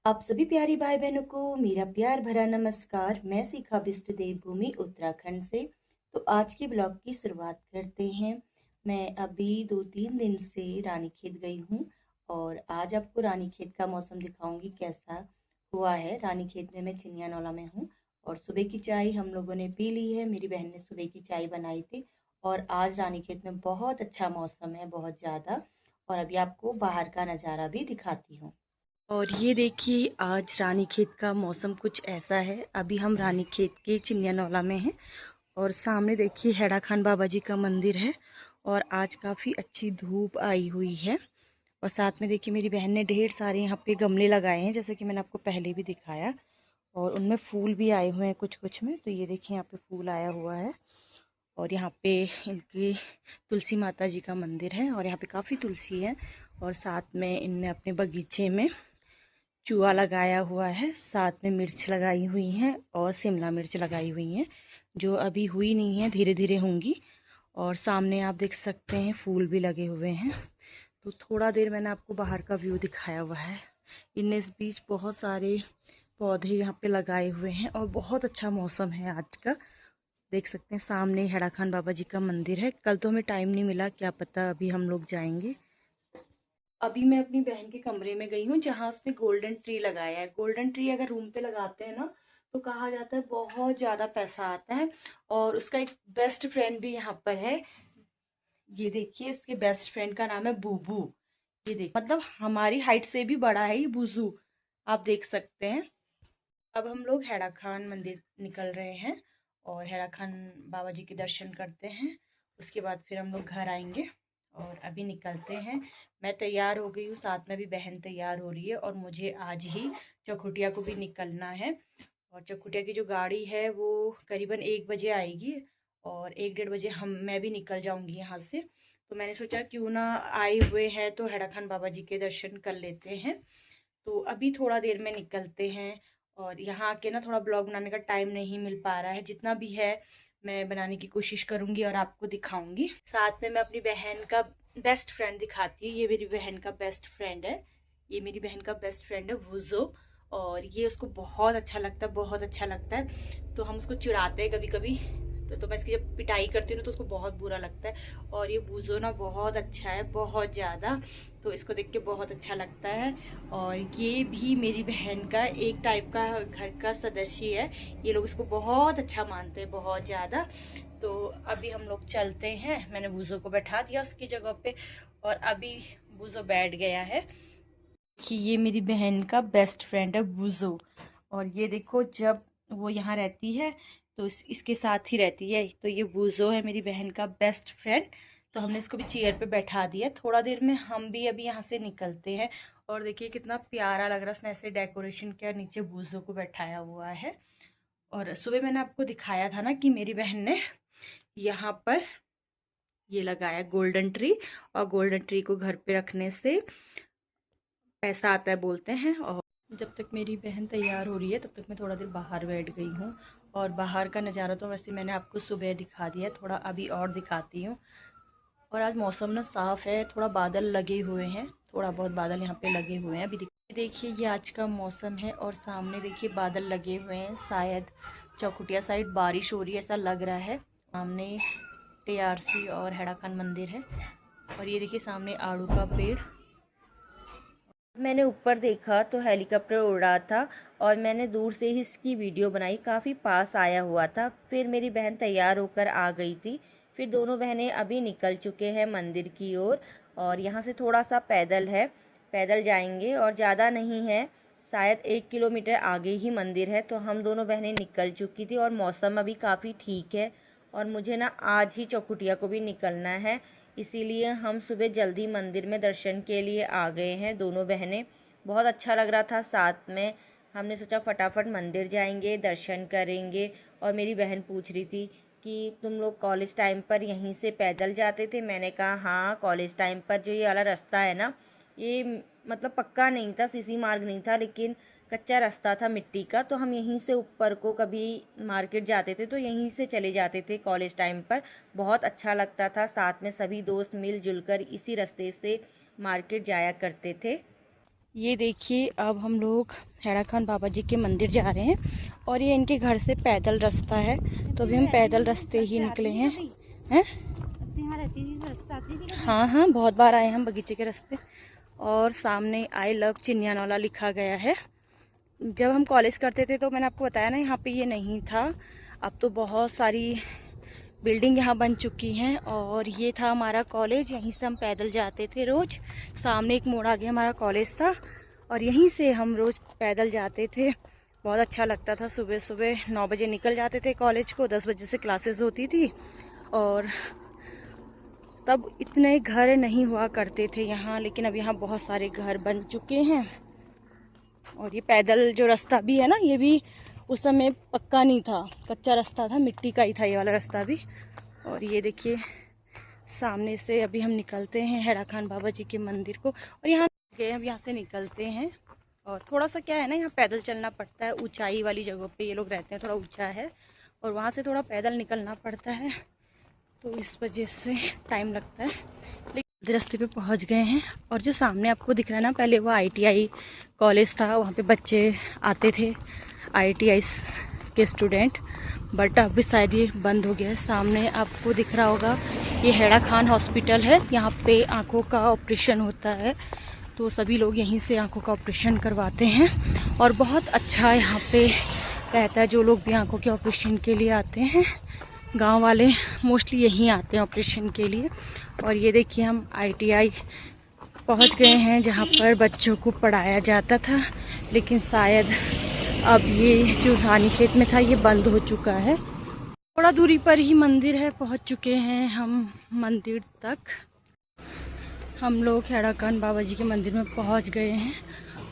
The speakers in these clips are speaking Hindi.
आप सभी प्यारी भाई बहनों को मेरा प्यार भरा नमस्कार। मैं शिखा बिष्ट देवभूमि उत्तराखंड से। तो आज के ब्लॉग की शुरुआत करते हैं। मैं अभी 2-3 दिन से रानीखेत गई हूँ और आज आपको रानीखेत का मौसम दिखाऊंगी कैसा हुआ है। रानीखेत में मैं चिनियानौला में हूँ और सुबह की चाय हम लोगों ने पी ली है। मेरी बहन ने सुबह की चाय बनाई थी और आज रानीखेत में बहुत अच्छा मौसम है, बहुत ज़्यादा। और अभी आपको बाहर का नज़ारा भी दिखाती हूँ। और ये देखिए आज रानीखेत का मौसम कुछ ऐसा है। अभी हम रानीखेत के चिनियानौला में हैं और सामने देखिए हेड़ा खान बाबा जी का मंदिर है और आज काफ़ी अच्छी धूप आई हुई है। और साथ में देखिए मेरी बहन ने ढेर सारे यहाँ पे गमले लगाए हैं, जैसे कि मैंने आपको पहले भी दिखाया, और उनमें फूल भी आए हुए हैं कुछ कुछ में। तो ये देखिए यहाँ पे फूल आया हुआ है और यहाँ पे इनकी तुलसी माता जी का मंदिर है और यहाँ पे काफ़ी तुलसी है। और साथ में इनने अपने बगीचे में चूहा लगाया हुआ है, साथ में मिर्च लगाई हुई हैं और शिमला मिर्च लगाई हुई हैं, जो अभी हुई नहीं है, धीरे धीरे होंगी। और सामने आप देख सकते हैं फूल भी लगे हुए हैं। तो थोड़ा देर मैंने आपको बाहर का व्यू दिखाया हुआ है। इस बीच बहुत सारे पौधे यहाँ पे लगाए हुए हैं और बहुत अच्छा मौसम है आज का। देख सकते हैं सामने हेड़ा खान बाबा जी का मंदिर है। कल तो हमें टाइम नहीं मिला, क्या पता अभी हम लोग जाएंगे। अभी मैं अपनी बहन के कमरे में गई हूँ जहाँ उसने गोल्डन ट्री लगाया है। गोल्डन ट्री अगर रूम पे लगाते हैं ना तो कहा जाता है बहुत ज़्यादा पैसा आता है। और उसका एक बेस्ट फ्रेंड भी यहाँ पर है। ये देखिए उसके बेस्ट फ्रेंड का नाम है बूबू। ये देख मतलब हमारी हाइट से भी बड़ा है ये बुजू, आप देख सकते हैं। अब हम लोग हेड़ा खान मंदिर निकल रहे हैं और हेड़ा खान बाबा जी के दर्शन करते हैं। उसके बाद फिर हम लोग घर आएंगे और अभी निकलते हैं। मैं तैयार हो गई हूँ, साथ में भी बहन तैयार हो रही है और मुझे आज ही चौखुटिया को भी निकलना है। और चौखुटिया की जो गाड़ी है वो करीबन 1 बजे आएगी और 1-1:30 बजे मैं भी निकल जाऊंगी यहाँ से। तो मैंने सोचा क्यों ना आए हुए हैं तो हेड़ा खान बाबा जी के दर्शन कर लेते हैं। तो अभी थोड़ा देर में निकलते हैं। और यहाँ आके ना थोड़ा ब्लॉग बनाने का टाइम नहीं मिल पा रहा है, जितना भी है मैं बनाने की कोशिश करूंगी और आपको दिखाऊंगी। साथ में मैं अपनी बहन का बेस्ट फ्रेंड दिखाती हूँ। ये मेरी बहन का बेस्ट फ्रेंड है। ये मेरी बहन का बेस्ट फ्रेंड है वुजो। और ये उसको बहुत अच्छा लगता है, बहुत अच्छा लगता है। तो हम उसको चिढ़ाते हैं कभी कभी। तो मैं इसकी जब पिटाई करती हूँ ना तो उसको बहुत बुरा लगता है। और ये वुजो ना बहुत अच्छा है, बहुत ज़्यादा। तो इसको देख के बहुत अच्छा लगता है। और ये भी मेरी बहन का एक टाइप का घर का सदस्य है। ये लोग इसको बहुत अच्छा मानते हैं, बहुत ज़्यादा। तो अभी हम लोग चलते हैं। मैंने बूजो को बैठा दिया उसकी जगह पे और अभी बूजो बैठ गया है कि ये मेरी बहन का बेस्ट फ्रेंड है बूजो। और ये देखो जब वो यहाँ रहती है तो इसके साथ ही रहती है। तो ये बूजो है मेरी बहन का बेस्ट फ्रेंड। तो हमने इसको भी चेयर पे बैठा दिया। थोड़ा देर में हम भी अभी यहाँ से निकलते हैं। और देखिए कितना प्यारा लग रहा है, उसने ऐसे डेकोरेशन किया, नीचे बूजो को बैठाया हुआ है। और सुबह मैंने आपको दिखाया था ना कि मेरी बहन ने यहाँ पर ये लगाया गोल्डन ट्री। और गोल्डन ट्री को घर पे रखने से पैसा आता है बोलते हैं। और जब तक मेरी बहन तैयार हो रही है तब तक मैं थोड़ा देर बाहर बैठ गई हूँ। और बाहर का नज़ारा तो वैसे मैंने आपको सुबह दिखा दिया, थोड़ा अभी और दिखाती हूँ। और आज मौसम ना साफ़ है, थोड़ा बादल लगे हुए हैं, थोड़ा बहुत बादल यहाँ पे लगे हुए हैं। अभी देखिए ये आज का मौसम है और सामने देखिए बादल लगे हुए हैं, शायद चौखुटिया साइड बारिश हो रही है ऐसा लग रहा है। सामने टीआरसी और हेड़ा खान मंदिर है। और ये देखिए सामने आड़ू का पेड़। मैंने ऊपर देखा तो हेलीकॉप्टर उड़ रहा था और मैंने दूर से ही इसकी वीडियो बनाई, काफ़ी पास आया हुआ था। फिर मेरी बहन तैयार होकर आ गई थी। फिर दोनों बहनें अभी निकल चुके हैं मंदिर की ओर। और यहाँ से थोड़ा सा पैदल है, पैदल जाएंगे और ज़्यादा नहीं है, शायद 1 किलोमीटर आगे ही मंदिर है। तो हम दोनों बहनें निकल चुकी थी और मौसम अभी काफ़ी ठीक है। और मुझे ना आज ही चौखुटिया को भी निकलना है, इसीलिए हम सुबह जल्दी मंदिर में दर्शन के लिए आ गए हैं दोनों बहनें। बहुत अच्छा लग रहा था साथ में। हमने सोचा फटाफट मंदिर जाएंगे, दर्शन करेंगे। और मेरी बहन पूछ रही थी कि तुम लोग कॉलेज टाइम पर यहीं से पैदल जाते थे। मैंने कहा हाँ, कॉलेज टाइम पर जो ये वाला रास्ता है ना, ये मतलब पक्का नहीं था, सीसी मार्ग नहीं था, लेकिन कच्चा रास्ता था मिट्टी का। तो हम यहीं से ऊपर को कभी मार्केट जाते थे तो यहीं से चले जाते थे कॉलेज टाइम पर। बहुत अच्छा लगता था, साथ में सभी दोस्त मिलजुल कर इसी रास्ते से मार्केट जाया करते थे। ये देखिए, अब हम लोग हैड़ा खान बाबा जी के मंदिर जा रहे हैं और ये इनके घर से पैदल रास्ता है, तो अभी हम पैदल रास्ते ही निकले हैं। हैं? हाँ हाँ, बहुत बार आए हम बगीचे के रास्ते। और सामने आई लव चिन्यानौला लिखा गया है। जब हम कॉलेज करते थे तो मैंने आपको बताया ना, यहाँ पे ये नहीं था। अब तो बहुत सारी बिल्डिंग यहाँ बन चुकी हैं और ये था हमारा कॉलेज। यहीं से हम पैदल जाते थे रोज़। सामने एक मोड़ आगे हमारा कॉलेज था और यहीं से हम रोज़ पैदल जाते थे। बहुत अच्छा लगता था। सुबह सुबह 9 बजे निकल जाते थे कॉलेज को, 10 बजे से क्लासेस होती थी। और तब इतने घर नहीं हुआ करते थे यहाँ, लेकिन अब यहाँ बहुत सारे घर बन चुके हैं। और ये पैदल जो रास्ता भी है ना, ये भी उस समय पक्का नहीं था, कच्चा रास्ता था, मिट्टी का ही था ये वाला रास्ता भी। और ये देखिए, सामने से अभी हम निकलते हैं हैड़ा खान बाबा जी के मंदिर को। और यहाँ गए, हम यहाँ से निकलते हैं। और थोड़ा सा क्या है ना, यहाँ पैदल चलना पड़ता है। ऊंचाई वाली जगह पे ये लोग रहते हैं, थोड़ा ऊंचा है और वहाँ से थोड़ा पैदल निकलना पड़ता है, तो इस वजह से टाइम लगता है। लेकिन रास्ते पे पहुँच गए हैं। और जो सामने आपको दिख रहा है ना, पहले वो ITI कॉलेज था, वहाँ पे बच्चे आते थे ITI के स्टूडेंट, बट अभी शायद ये बंद हो गया है। सामने आपको दिख रहा होगा, ये हैड़ा खान हॉस्पिटल है। यहाँ पे आँखों का ऑपरेशन होता है, तो सभी लोग यहीं से आँखों का ऑपरेशन करवाते हैं। और बहुत अच्छा यहाँ पे रहता है। जो लोग भी आँखों के ऑपरेशन के लिए आते हैं, गांव वाले मोस्टली यहीं आते हैं ऑपरेशन के लिए। और ये देखिए, हम ITI पहुँच गए हैं, जहाँ पर बच्चों को पढ़ाया जाता था। लेकिन शायद अब ये जो रानीखेत में था, ये बंद हो चुका है। थोड़ा दूरी पर ही मंदिर है, पहुंच चुके हैं हम मंदिर तक। हम लोग हैड़ा खान बाबा जी के मंदिर में पहुंच गए हैं।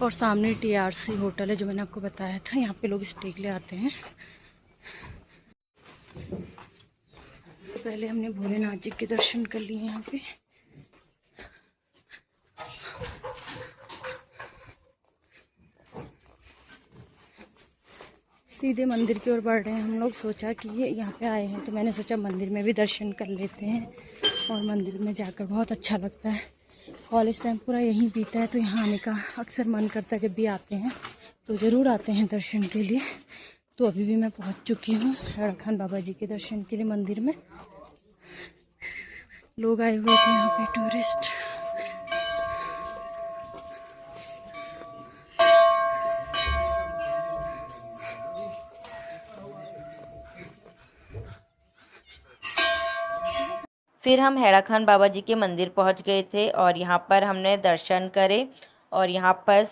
और सामने TRC होटल है, जो मैंने आपको बताया था। यहाँ पे लोग स्टे के लिए आते हैं। पहले हमने भोलेनाथ जी के दर्शन कर लिए यहाँ पे। सीधे मंदिर की ओर बढ़ रहे हैं हम लोग। सोचा कि ये यहाँ पे आए हैं, तो मैंने सोचा मंदिर में भी दर्शन कर लेते हैं। और मंदिर में जाकर बहुत अच्छा लगता है। कॉलेज टाइम पूरा यहीं बीता है, तो यहाँ आने का अक्सर मन करता है। जब भी आते हैं तो ज़रूर आते हैं दर्शन के लिए। तो अभी भी मैं पहुँच चुकी हूँ हैड़ा खान बाबा जी के दर्शन के लिए मंदिर में। लोग आए हुए थे यहाँ पे, टूरिस्ट। फिर हम हैड़ा खान बाबा जी के मंदिर पहुंच गए थे और यहाँ पर हमने दर्शन करे। और यहाँ पर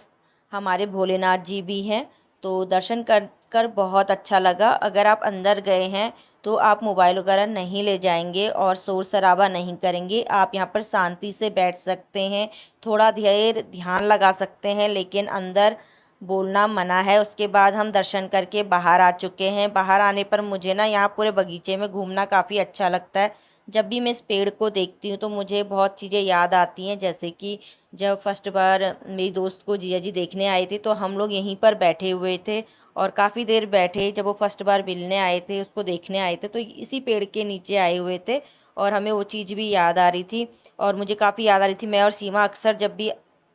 हमारे भोलेनाथ जी भी हैं, तो दर्शन कर बहुत अच्छा लगा। अगर आप अंदर गए हैं तो आप मोबाइल वगैरह नहीं ले जाएंगे और शोर शराबा नहीं करेंगे। आप यहाँ पर शांति से बैठ सकते हैं, थोड़ा देर ध्यान लगा सकते हैं, लेकिन अंदर बोलना मना है। उसके बाद हम दर्शन करके बाहर आ चुके हैं। बाहर आने पर मुझे ना यहाँ पूरे बगीचे में घूमना काफ़ी अच्छा लगता है। जब भी मैं इस पेड़ को देखती हूँ तो मुझे बहुत चीज़ें याद आती हैं। जैसे कि जब फर्स्ट बार मेरी दोस्त को जीजा जी देखने आए थे, तो हम लोग यहीं पर बैठे हुए थे और काफ़ी देर बैठे। जब वो फर्स्ट बार मिलने आए थे, उसको देखने आए थे, तो इसी पेड़ के नीचे आए हुए थे और हमें वो चीज़ भी याद आ रही थी। और मुझे काफ़ी याद आ रही थी। मैं और सीमा अक्सर जब भी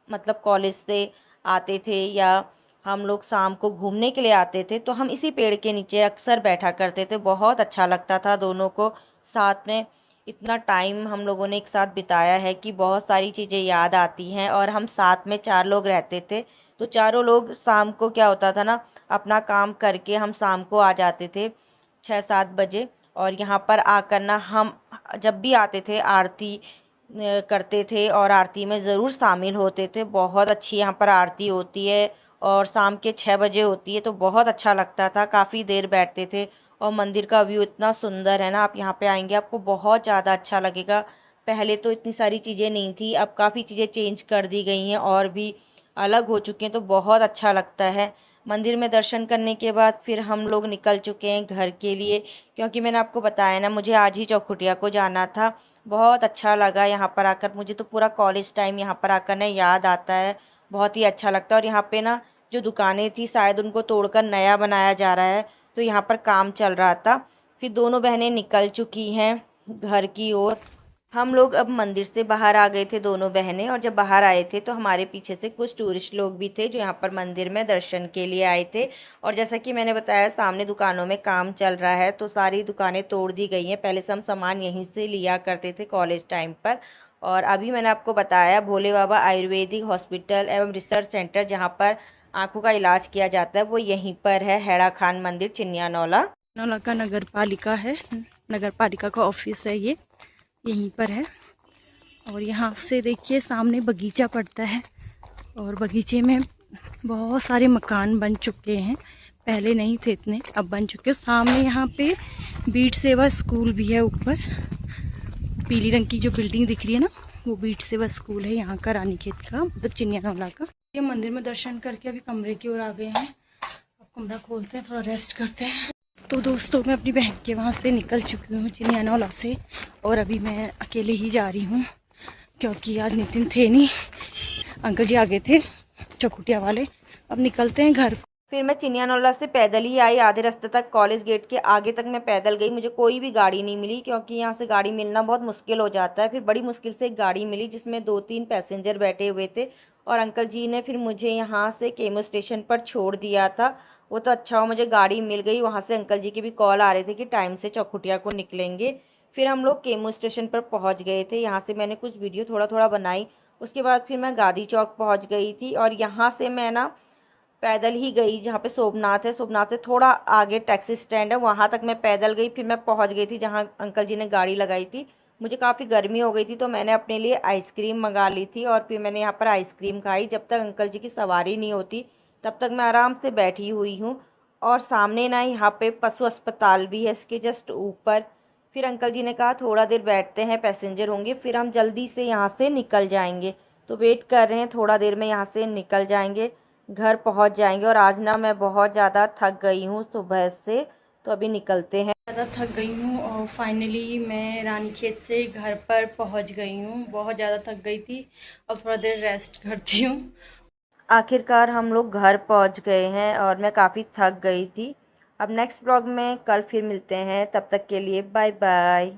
मतलब कॉलेज से आते थे या हम लोग शाम को घूमने के लिए आते थे, तो हम इसी पेड़ के नीचे अक्सर बैठा करते थे। बहुत अच्छा लगता था दोनों को साथ में। इतना टाइम हम लोगों ने एक साथ बिताया है कि बहुत सारी चीज़ें याद आती हैं। और हम साथ में 4 लोग रहते थे, तो चारों लोग शाम को क्या होता था ना, अपना काम करके हम शाम को आ जाते थे 6-7 बजे। और यहाँ पर आकर ना हम जब भी आते थे आरती करते थे और आरती में ज़रूर शामिल होते थे। बहुत अच्छी यहाँ पर आरती होती है और शाम के 6 बजे होती है, तो बहुत अच्छा लगता था। काफ़ी देर बैठते थे और मंदिर का व्यू इतना सुंदर है ना, आप यहाँ पे आएंगे आपको बहुत ज़्यादा अच्छा लगेगा। पहले तो इतनी सारी चीज़ें नहीं थी, अब काफ़ी चीज़ें चेंज कर दी गई हैं और भी अलग हो चुकी हैं, तो बहुत अच्छा लगता है। मंदिर में दर्शन करने के बाद फिर हम लोग निकल चुके हैं घर के लिए, क्योंकि मैंने आपको बताया ना, मुझे आज ही चौखुटिया को जाना था। बहुत अच्छा लगा यहाँ पर आकर। मुझे तो पूरा कॉलेज टाइम यहाँ पर आकर ना याद आता है। बहुत ही अच्छा लगता है। और यहाँ पे ना जो दुकानें थी, शायद उनको तोड़कर नया बनाया जा रहा है, तो यहाँ पर काम चल रहा था। फिर दोनों बहनें निकल चुकी हैं घर की ओर। हम लोग अब मंदिर से बाहर आ गए थे दोनों बहनें, और जब बाहर आए थे तो हमारे पीछे से कुछ टूरिस्ट लोग भी थे जो यहाँ पर मंदिर में दर्शन के लिए आए थे। और जैसा कि मैंने बताया, सामने दुकानों में काम चल रहा है तो सारी दुकानें तोड़ दी गई हैं। पहले से हम सामान यहीं से लिया करते थे कॉलेज टाइम पर। और अभी मैंने आपको बताया भोले बाबा आयुर्वेदिक हॉस्पिटल एवं रिसर्च सेंटर जहाँ पर आँखों का इलाज किया जाता है वो यहीं पर है, हैड़ा खान मंदिर, चिनियानौला। नौला का नगर पालिका है, नगर पालिका का ऑफिस है ये, यहीं पर है। और यहाँ से देखिए सामने बगीचा पड़ता है और बगीचे में बहुत सारे मकान बन चुके हैं, पहले नहीं थे इतने, अब बन चुके हैं। सामने यहाँ पे बीट सेवा स्कूल भी है, ऊपर पीली रंग की जो बिल्डिंग दिख रही है ना, वो बीट सेवा स्कूल है यहाँ का, रानीखेत का, मतलब चिनियानौला का। ये मंदिर में दर्शन करके अभी कमरे की ओर आ गए हैं। अब कमरा खोलते हैं, थोड़ा रेस्ट करते हैं। तो दोस्तों मैं अपनी बहन के वहाँ से निकल चुकी हूँ चिनियानौला से, और अभी मैं अकेले ही जा रही हूँ क्योंकि आज नितिन थे नहीं, अंकल जी आ गए थे चौखुटिया वाले। अब निकलते हैं घर। फिर मैं चिनियानौला से पैदल ही आई, आधे रास्ते तक, कॉलेज गेट के आगे तक मैं पैदल गई। मुझे कोई भी गाड़ी नहीं मिली क्योंकि यहाँ से गाड़ी मिलना बहुत मुश्किल हो जाता है। फिर बड़ी मुश्किल से एक गाड़ी मिली जिसमें 2-3 पैसेंजर बैठे हुए थे, और अंकल जी ने फिर मुझे यहाँ से केमो स्टेशन पर छोड़ दिया था। वो तो अच्छा हो मुझे गाड़ी मिल गई। वहाँ से अंकल जी के भी कॉल आ रहे थे कि टाइम से चौखुटिया को निकलेंगे। फिर हम लोग केमो स्टेशन पर पहुँच गए थे। यहाँ से मैंने कुछ वीडियो थोड़ा थोड़ा बनाई। उसके बाद फिर मैं गांधी चौक पहुँच गई थी, और यहाँ से मैं ना पैदल ही गई जहाँ पे सोमनाथ है। सोमनाथ से थोड़ा आगे टैक्सी स्टैंड है, वहाँ तक मैं पैदल गई। फिर मैं पहुँच गई थी जहाँ अंकल जी ने गाड़ी लगाई थी। मुझे काफ़ी गर्मी हो गई थी तो मैंने अपने लिए आइसक्रीम मंगा ली थी, और फिर मैंने यहाँ पर आइसक्रीम खाई। जब तक अंकल जी की सवारी नहीं होती तब तक मैं आराम से बैठी हुई हूँ। और सामने ना यहाँ पे पशु अस्पताल भी है, इसके जस्ट ऊपर। फिर अंकल जी ने कहा थोड़ा देर बैठते हैं, पैसेंजर होंगे, फिर हम जल्दी से यहाँ से निकल जाएंगे। तो वेट कर रहे हैं, थोड़ा देर में यहाँ से निकल जाएंगे, घर पहुँच जाएंगे। और आज ना मैं बहुत ज़्यादा थक गई हूँ सुबह से, तो अभी निकलते हैं। ज़्यादा थक गई हूँ और फाइनली मैं रानीखेत से घर पर पहुँच गई हूँ। बहुत ज़्यादा थक गई थी, अब थोड़ा देर रेस्ट करती हूँ। आखिरकार हम लोग घर पहुंच गए हैं और मैं काफ़ी थक गई थी। अब नेक्स्ट ब्लॉग में कल फिर मिलते हैं, तब तक के लिए बाय बाय।